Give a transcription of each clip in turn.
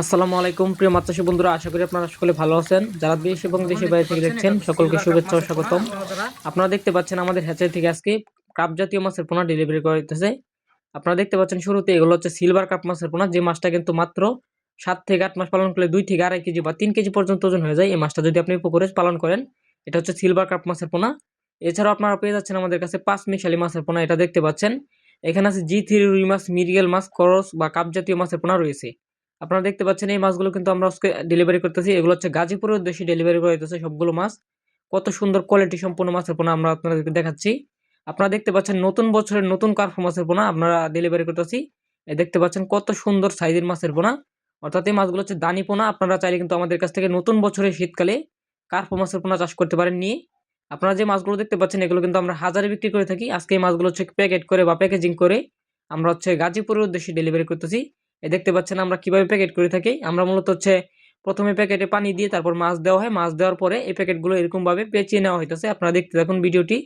আসসালামু আলাইকুম প্রিয় মাছ চাষী বন্ধুরা, আশা করি আপনারা সকলে ভালো আছেন। যারা দেশ এবং দেশের বাইরে থেকে দেখছেন সকলকে শুভেচ্ছা ও স্বাগতম। আপনারা দেখতে পাচ্ছেন আমাদের হ্যাচারি থেকে আজকে কাপ জাতীয় মাছের পোনা ডেলিভারি করা হইতেছে। আপনারা দেখতে পাচ্ছেন শুরুতে এগুলো হচ্ছে সিলভার কাপ মাছের পোনা, যে মাছটা কিন্তু মাত্র 7 থেকে 8 মাস পালন করলে 2 থেকে 2.5 কেজি বা 3 কেজি পর্যন্ত ওজন হয়ে যায়। এই মাছটা যদি আপনি পুকুরে পালন করেন, এটা হচ্ছে সিলভার কাপ মাছের পোনা। এছাড়াও আপনারা পেয়ে যাচ্ছেন আমাদের কাছে 5 মিশালি মাছের পোনা, এটা দেখতে পাচ্ছেন। এখানে আছে G3 রুই মাছ, মিরিগেল মাছ, করস বা কাপ জাতীয় মাছের পোনা রয়েছে। আপনারা দেখতে পাচ্ছেন এই মাছগুলো কিন্তু আমরা আজকে ডেলিভারি করতেছি। এগুলো হচ্ছে গাজীপুরের উদ্দেশ্যে ডেলিভারি করা হইতেছে সবগুলো মাছ। কত সুন্দর কোয়ালিটি সম্পন্ন মাছের পোনা আমরা আপনাদেরকে দেখাচ্ছি। আপনারা দেখতে পাচ্ছেন নতুন বছরের নতুন কার্প মাছের পোনা আপনারা ডেলিভারি করতেছি। এই দেখতে পাচ্ছেন কত সুন্দর সাইজের মাছের পোনা। অর্থাৎ এই মাছগুলো হচ্ছে দানি পোনা। আপনারা চাইলে কিন্তু আমাদের কাছ থেকে নতুন বছরের শীতকালে কার্প মাছের পোনা চাষ করতে পারেন নিয়ে। আপনারা যে মাছগুলো দেখতে পাচ্ছেন এগুলো কিন্তু আমরা হাজারে বিক্রি করে থাকি। আজকে এই মাছগুলো হচ্ছে প্যাকেট করে বা প্যাকেজিং করে আমরা হচ্ছে গাজীপুরের উদ্দেশ্যে ডেলিভারি করতেছি। এই দেখতে পাচ্ছেন আমরা কিভাবে প্যাকেট করে থাকি। আমরা মূলত হচ্ছে প্রথমে প্যাকেটে পানি দিয়ে তারপর মাছ দেওয়া হয়। মাছ দেওয়ার পরে এই প্যাকেটগুলো এরকমভাবে পেঁচিয়ে নেওয়া হইতেছে। আপনারা দেখতে থাকুন ভিডিওটি।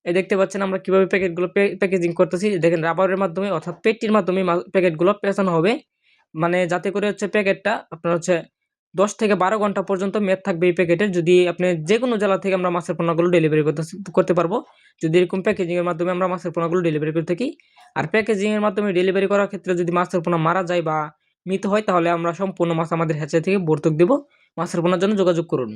এই দেখতে পাচ্ছেন আমরা কিভাবে প্যাকেটগুলো প্যাকেজিং করতেছি। দেখেন রাবারের মাধ্যমে অর্থাৎ পেটটির মাধ্যমে প্যাকেটগুলো পেঁচানো হবে। মানে যাতে করে হচ্ছে প্যাকেটটা আপনার হচ্ছে 10 থেকে 12 ঘন্টা পর্যন্ত মেয়াদ থাকবে এই প্যাকেটের। যদি আপনি যেকোনো জেলা থেকে আমরা মাছের পোনাগুলো ডেলিভারি করতে পারবো। যদি এরকম প্যাকেজিং এর মাধ্যমে আমরা মাছের পোনাগুলো ডেলিভারি করে থাকি। আর প্যাকেজিং এর মাধ্যমে ডেলিভারি করার ক্ষেত্রে যদি মাছের পোনা মারা যায় বা মৃত হয়, তাহলে আমরা সম্পূর্ণ মাছ আমাদের হ্যাচারি থেকে ভর্তুক দেব। মাছের পোনার জন্য যোগাযোগ করুন।